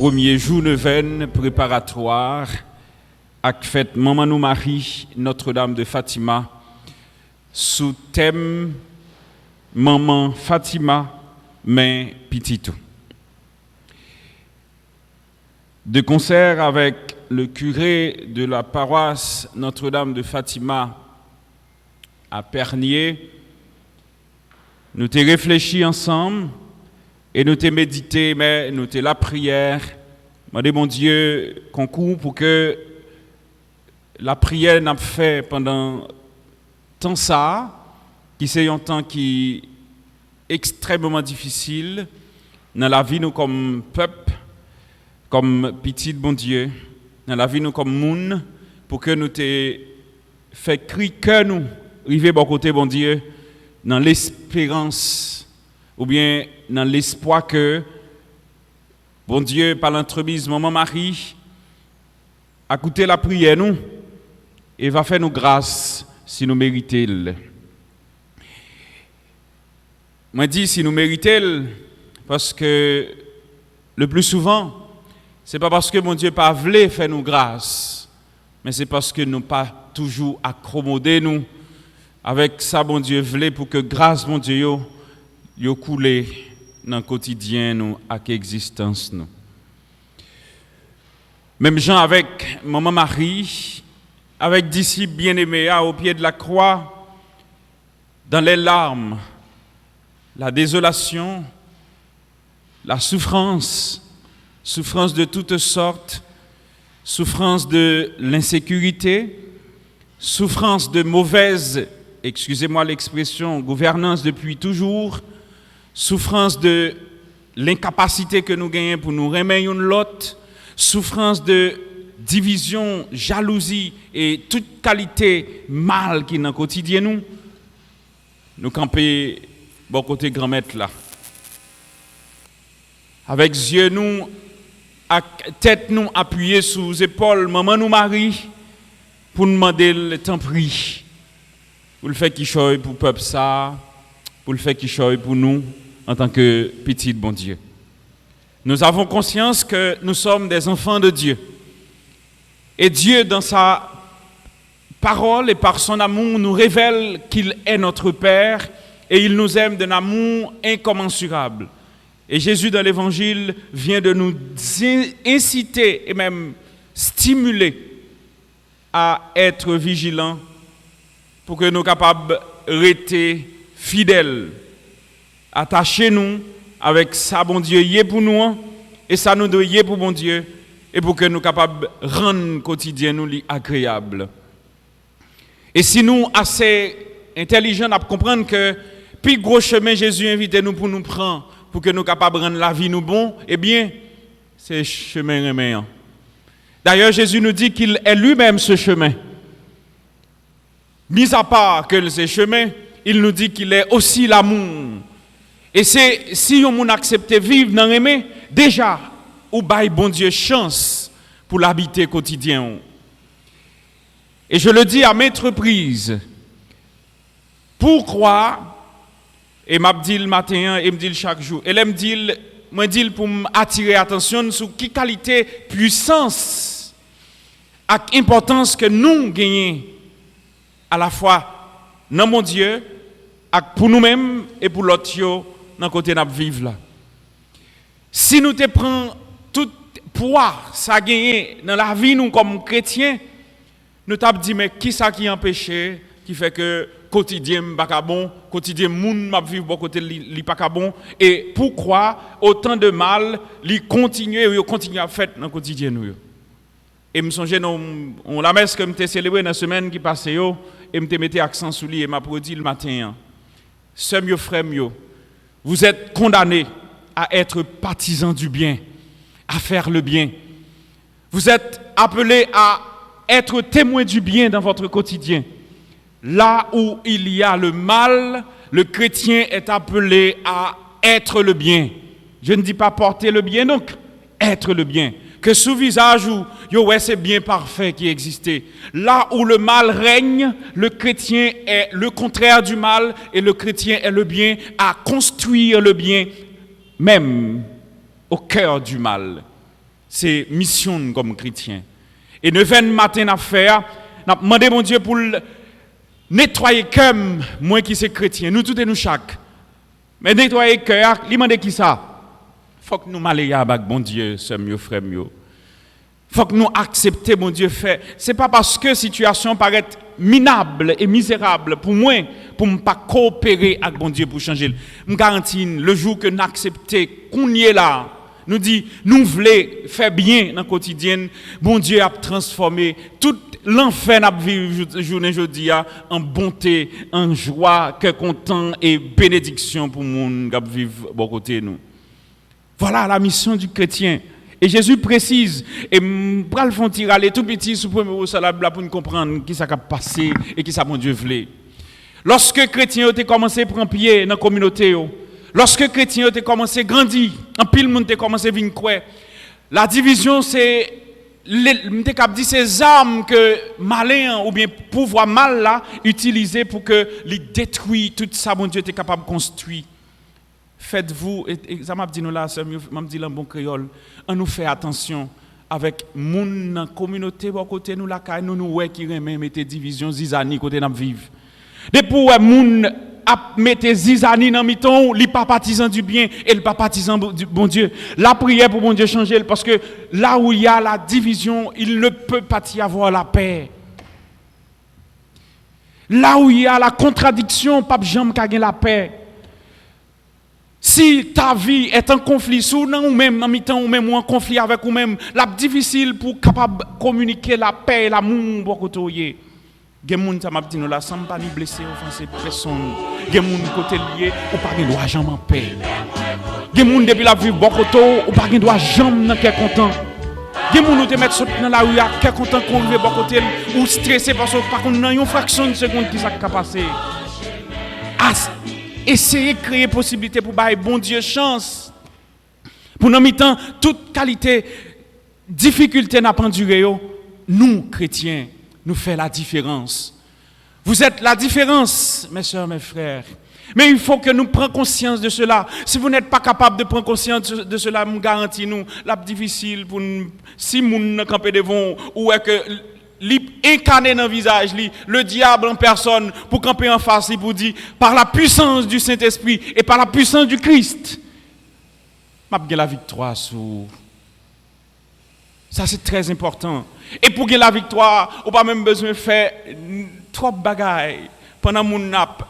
premier jour neuvaine préparatoire à fête Maman nous Marie Notre-Dame de Fatima sous thème Maman Fatima mais Petitou. De concert avec le curé de la paroisse Notre-Dame de Fatima à Pernier, nous t'ai réfléchi ensemble et nous t'ai médité, mais nous t'ai la prière. Demandez mon Dieu concours pour que la prière n'a fait pendant tant ça, qui c'est un temps qui est extrêmement difficile dans la vie nous comme peuple, comme petit bon Dieu, dans la vie nous comme monde, pour que nous t'ai fait crier que nous arriver bon côté bon Dieu dans l'espérance ou bien dans l'espoir que bon Dieu par l'entremise Maman Marie a écouté la prière nous et va faire nous grâce si nous méritons. Moi dis si nous méritons parce que le plus souvent c'est pas parce que mon Dieu pas voulu faire nous grâce, mais c'est parce que nous pas toujours accommodé nous avec ça bon Dieu voulait pour que grâce mon Dieu yo coulé dans le quotidien nous avec existence nous. Même Jean avec Maman Marie, avec disciples bien-aimés au pied de la croix, dans les larmes, la désolation, la souffrance de toutes sortes, souffrance de l'insécurité, souffrance de mauvaise, excusez-moi l'expression, gouvernance depuis toujours, souffrance de l'incapacité que nous gagnons pour nous remettre l'autre, souffrance de division, jalousie et toute qualité mal qui est dans le quotidien nous camper bon côté grand-maître là. Avec yeux nous, tête nous appuyée sous les épaules, Maman nous Marie, pour nous demander le temps pris. Pour le fait qu'il choisit pour le peuple ça, pour le fait qu'il choisit pour nous en tant que petit bon Dieu. Nous avons conscience que nous sommes des enfants de Dieu. Et Dieu, dans sa parole et par son amour, nous révèle qu'il est notre Père et il nous aime d'un amour incommensurable. Et Jésus, dans l'Évangile, vient de nous inciter et même stimuler à être vigilants pour que nous soyons capables de rester fidèles, attachés nous avec ça, bon Dieu, y est pour nous, et ça nous doit y est pour bon Dieu, et pour que nous soyons capables de rendre le quotidien nous agréable. Et si nous assez intelligents à comprendre que plus gros chemin Jésus invite nous pour nous prendre, pour que nous soyons capables de rendre la vie nous bon, eh bien, c'est chemin reméant. D'ailleurs, Jésus nous dit qu'il est lui-même ce chemin. Mis à part que ce chemin, il nous dit qu'il est aussi l'amour. Et c'est si on accepte vivre dans l'aimer, déjà, ou bail bon Dieu chance pour l'habiter quotidien. Et je le dis à maintes reprises, pourquoi, et m'a dit le matin et me dit chaque jour, et me dit, moi dit pour m'attirer attention sur qui qualité, puissance, et importance que nous gagnons à la fois dans mon Dieu, pour nous-mêmes et pour l'autre dans le côté de vivre là. Si nous te prenons tout poids, ça gagné dans la vie nous comme chrétiens, nous t'avons dit mais qui ça qui empêche, qui fait que quotidien pas bon, quotidien moun m'a vivre bon côté li pas bon et pourquoi autant de mal li continuer à faire dans le quotidien nous. Et me songe on la messe que me célébré dans la semaine qui passait et me mettais accent sur lui et m'a produit le matin. Sœurs yo frères yo, vous êtes condamnés à être partisans du bien, à faire le bien. Vous êtes appelés à être témoins du bien dans votre quotidien. Là où il y a le mal, le chrétien est appelé à être le bien. Je ne dis pas porter le bien, donc être le bien. Que sous visage où c'est bien parfait qui existait. Là où le mal règne, le chrétien est le contraire du mal et le chrétien est le bien à construire le bien même au cœur du mal. C'est mission comme chrétien. Et 9 matin à faire, n'a demandé mon Dieu pour nettoyer cœur moi qui c'est chrétien, nous tous et nous chaque. Mais nettoyer cœur, il demande qui ça? Faut que nous m'allions avec bon Dieu, sœur mieux frère mieux. Faut que nous accepter mon Dieu fait. C'est pas parce que situation paraît minable et misérable pour moi pour ne pas coopérer avec bon Dieu pour changer. Je garantis le jour que nous acceptons qu'on y est là, nous dit nous voulons faire bien dans le quotidien, bon Dieu a transformé tout l'enfer n'a vivre journée aujourd'hui en bonté, en joie, cœur content et bénédiction pour monde qui vivre bon côté nous. Voilà la mission du chrétien. Et Jésus précise, et je vais le faire tirer tout petit sous le premier salable pour nous comprendre qui ça a passé et qui ça mon Dieu voulait. Lorsque les chrétiens ont commencé à prendre pied dans la communauté, lorsque les chrétiens ont commencé à grandir, en pile monde a commencé à venir croire, la division c'est ces armes que malin ou bien pouvoir mal là utiliser pour que les détruire tout ça mon Dieu est capable de construire. Faites-vous, et ça m'a dit nous là, ça m'a dit en bon créole, on nous fait attention avec mon communauté, bon côté nous là, nous nous ouais qui remet mettre division zizani côté nous vivre. Depuis ouais moun a mettre zizani dans miton, li pas partisan du bien et le pas partisan du bon Dieu. La prière pour bon Dieu changer parce que là où il y a la division, il ne peut pas y avoir la paix. Là où il y a la contradiction, pas jamais qu'à la paix. Si ta vie est en conflit sous nous ou même en mi-temps ou même ou en conflit avec ou même, la difficile pour capable communiquer la paix et l'amour pour côté. Gen moun ça m'a dit nous là sans pas ni blesser offenser personne. Gen moun côté lié ou pas gen droit jamais en paix. Gen moun depuis la vie bon côté ou pas gen droit jamais dans cœur content. Gen moun nous te mettre dans la rue à cœur content qu'on veut bon côté ou stressé parce que par contre dans une fraction de seconde qui ça passer. Essayez de créer possibilité pour bailler bon Dieu chance. Pour nous mi-temps, toute qualité, difficulté n'a pas enduré. Nous, chrétiens, nous faisons la différence. Vous êtes la différence, mes soeurs, mes frères. Mais il faut que nous prenions conscience de cela. Si vous n'êtes pas capable de prendre conscience de cela, je garantis nous, la difficile pour nous, si nous ne campons devant ou est que incarné dans le visage, le diable en personne, pour camper en face, pour dire, par la puissance du Saint-Esprit et par la puissance du Christ, m'a gagné la victoire sur. Ça, c'est très important. Et pour gagner la victoire, on n'a pas même besoin de faire trop de bagailles. Pendant mon nap,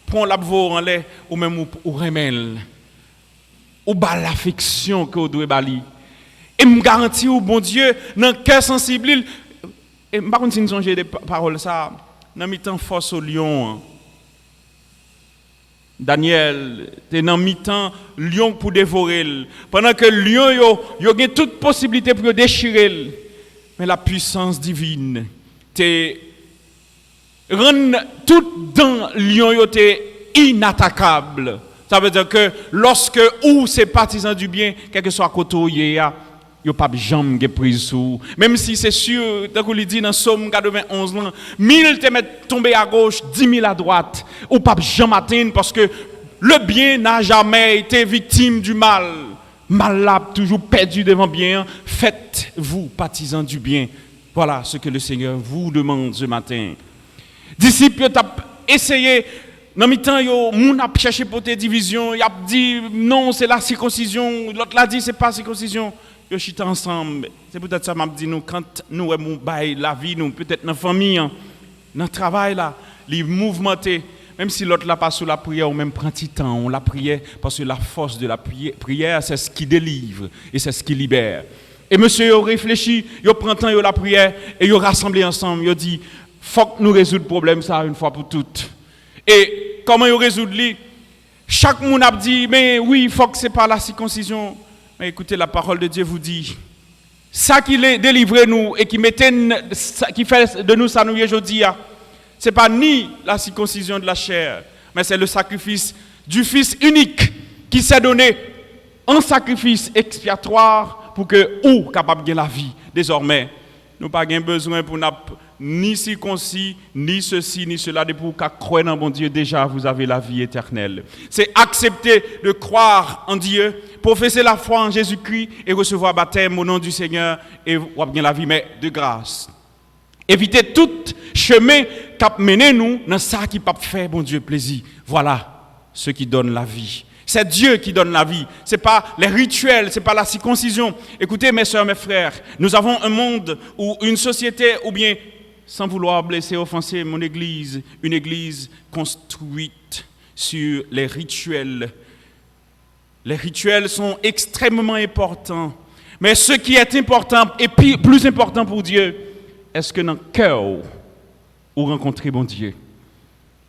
prend la voix en l'air, ou même ou remel. Ou bas l'affection que vous devez bali. Et me garantis au bon Dieu, dans le cœur sensible, et par contre, si nous songez des paroles, ça, dans mi-temps force au lion. Daniel, t'es dans mi-temps lion pour dévorer. Pendant que le lion, il a toute possibilité pour déchirer. Mais la puissance divine, t'es rend tout dans lion, t'es inattaquable. Ça veut dire que lorsque ou ces partisans du bien, quel que soit côté où il y a, yo pas jamais prise sous même si c'est sûr tant qu'on lui dit dans Somme 91 là 1000 te mettent tomber à gauche 10 000 à droite ou pas jamais atteindre parce que le bien n'a jamais été victime du mal l'a toujours perdu devant bien faites-vous partisans du bien voilà ce que le Seigneur vous demande ce matin disciples t'as essayé dans mi-temps yo moun a cherché pour tes divisions il a dit non c'est la circoncision l'autre l'a dit c'est pas circoncision yo chita ensemble c'est peut-être ça m'a dit nous quand nous mon bail la vie nous peut-être dans famille dans travail là les mouvementés même si l'autre là pas sous la prière ou même prend petit temps on la prière parce que la force de la prière c'est ce qui délivre et c'est ce qui libère et monsieur yo réfléchi yo prend temps yo la prière et yo rassemblé ensemble yo dit faut que nous résoudre problème ça une fois pour toutes et comment yo résoudre li chaque monde a dit mais oui faut que c'est pas la circoncision. Mais écoutez, la parole de Dieu vous dit, ça qui les délivre nous et qui fait de nous ça nous aujourd'hui, ce n'est pas ni la circoncision de la chair, mais c'est le sacrifice du Fils unique qui s'est donné en sacrifice expiatoire pour que nous capable de la vie. Désormais, nous n'avons pas besoin pour ni circoncis, ni ceci, ni cela, de pour qu'à croire dans bon Dieu, déjà vous avez la vie éternelle. C'est accepter de croire en Dieu, professer la foi en Jésus-Christ et recevoir baptême au nom du Seigneur et avoir bien la vie, mais de grâce. Éviter tout chemin qui a mené nous dans ça qui peut faire bon Dieu plaisir. Voilà ce qui donne la vie. C'est Dieu qui donne la vie. Ce n'est pas les rituels, ce n'est pas la circoncision. Écoutez mes soeurs, mes frères, nous avons un monde ou une société, ou bien, sans vouloir blesser, offenser mon église, une église construite sur les rituels. Les rituels sont extrêmement importants. Mais ce qui est important et plus important pour Dieu, est-ce que dans le cœur, vous rencontrez bon Dieu?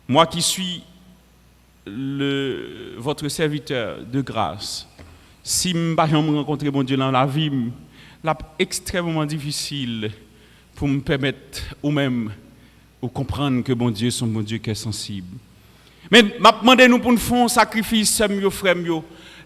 Moi qui suis votre serviteur de grâce, si je ne rencontrer bon Dieu dans la vie, c'est extrêmement difficile pour me permettre ou même de comprendre que bon Dieu est un bon Dieu qui est sensible. Mais je demande nous pour nous faire un sacrifice, frère.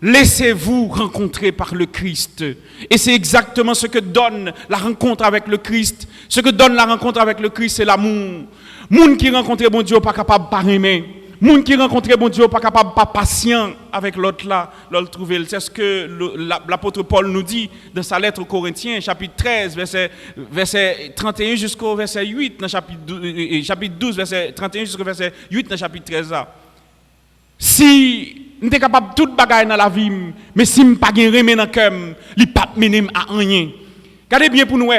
Laissez-vous rencontrer par le Christ. Et c'est exactement ce que donne la rencontre avec le Christ. Ce que donne la rencontre avec le Christ, c'est l'amour. Moun qui rencontre bon Dieu pas capable de pas aimer. Moun qui rencontre bon Dieu pas capable de pas patient avec l'autre là, l'autre trouver. C'est ce que l'apôtre Paul nous dit dans sa lettre aux Corinthiens, chapitre 13, verset 31 jusqu'au verset 8, dans chapitre 12, verset 31 jusqu'au verset 8, dans chapitre 13 là. Si nous sommes capables de tout bagaille dans la vie, mais si nous n'avons pas de remède dans le cœur, il ne pas mener à rien. Regardez bien pour nous,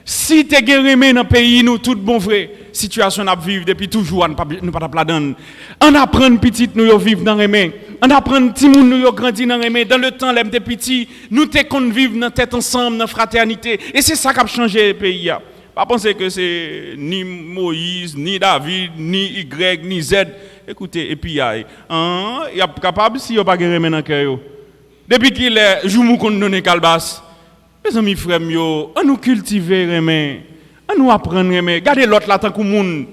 si tu as un remède dans le pays, nous, tout bon vrai, situation à vivre depuis toujours, nous ne pas la donner. On apprend petit nous vivre dans le remède. On apprend petit monde nous grandir dans le remède. Dans le temps, les petits, nous te vivre dans tête ensemble, dans la fraternité. Et c'est ça qui a changé le pays. Pas penser que c'est ni Moïse, ni David, ni Y, ni Z. Écoutez, et puis il y a capable si il n'y a pas de remède dans le cœur. Depuis qu'il est jour qu'on donne calbas, mes amis frères, on nous cultiver remède, on nous apprendre remède. Gardez l'autre là tant que monde,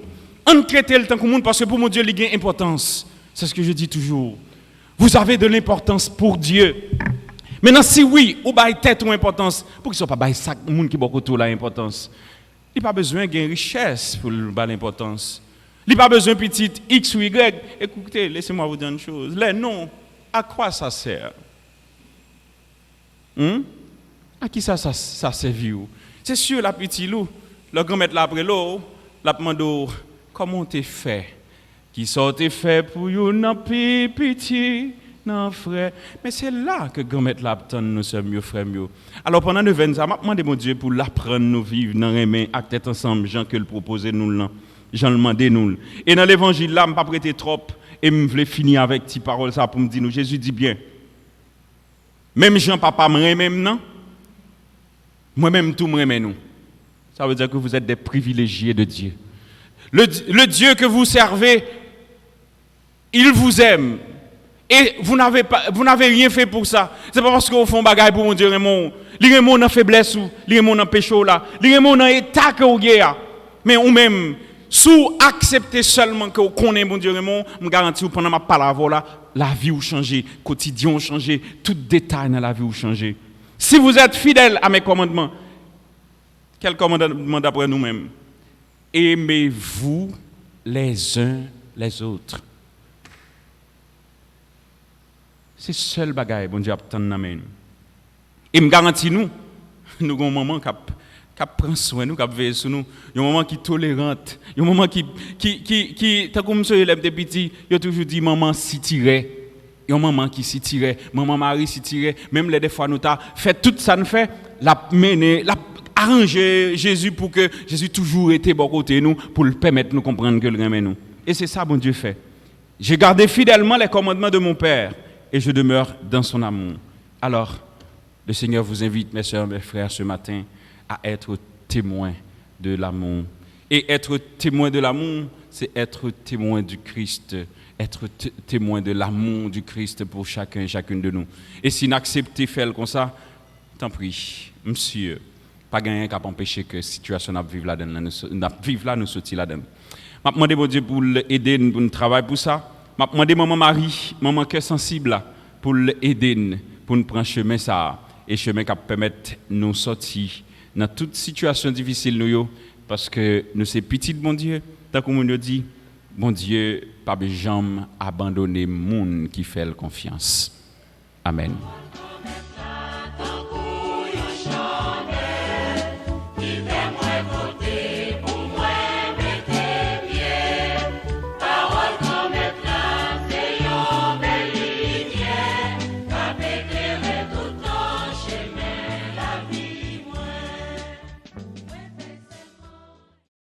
on traite le tant que monde parce que pour mon Dieu il a une importance. C'est ce que je dis toujours. Vous avez de l'importance pour Dieu. Maintenant si oui, ou bail tête ou importance, pour qu'il soit pas bail sac monde qui beaucoup tout l'importance. Il n'y a pas besoin de richesse pour l'importance. Il n'y a pas besoin de petite X ou Y. Écoutez, laissez-moi vous dire une chose. Les noms, à quoi ça sert? À qui ça sert? C'est sûr, la petite loup, le grand-maître là après l'eau, la demande comment t'es fait? Qui sont fait pour you n'a petit, non frère. Mais c'est là que grand-maître là attend nous sommes mieux frère mieux. Alors pendant 9 ans, m'a demandé mon Dieu pour l'apprendre nous vivre dans les mains à tête ensemble, Jean que le proposer nous là. Jean le demandé nous. Et dans l'évangile là, je pas prêter trop et je voulais finir avec cette parole ça pour me dire nous Jésus dit bien. Même Jean papa me même non. Moi-même tout me nous. Ça veut dire que vous êtes des privilégiés de Dieu. Le Dieu que vous servez, il vous aime. Et vous n'avez rien fait pour ça. C'est pas parce que vous faites bagaille pour mon Dieu Raymond. Li Raymond dans faiblesse ou, li Raymond dans péché là, li Raymond dans état que vous avez. Mais ou même sous accepter seulement que vous connaissez mon Dieu Raymond, me garantis pendant ma parole là, la vie vous changer, quotidien vous changer, tout détail dans la vie vous changer. Si vous êtes fidèle à mes commandements, quel commandement d'après nous-mêmes? Aimez-vous les uns les autres. C'est seul bagaille bon Dieu attend dans main. Et me garantit nous avons un moment qui prend soin nous, qui veille sur nous, il y a un moment qui tolérante, il y a un moment qui tant comme monsieur élève des petits, il a toujours dit maman si tirait. Il y a un maman qui s'y tirait, maman Marie s'y tirait, même les des fois nous t'a fait tout ça nous fait la mener, la arranger Jésus pour que Jésus toujours était bon côté nous pour le permettre de nous comprendre que le remet nous. Et c'est ça bon Dieu fait. J'ai gardé fidèlement les commandements de mon Père et je demeure dans son amour. Alors, le Seigneur vous invite, mes soeurs, mes frères, ce matin, à être témoins de l'amour. Et être témoin de l'amour, c'est être témoin du Christ, être témoin de l'amour du Christ pour chacun et chacune de nous. Et si n'acceptez faire comme ça, tant pis, monsieur, pas gagner qu'à empêcher que la situation n'a vivre là, nous sortir là-dedans. Je demande mon Dieu pour l'aider, pour nous travailler pour ça. Je demande maman Marie, maman cœur sensible là, pour l'aider, pour nous prendre chemin ça, et chemin qui permettre nous sortir dans toute situation difficile nous parce que nous sommes petits bon Dieu. Tant qu'on nous dit, bon Dieu, pas jamais abandonner monde qui fait confiance. Amen.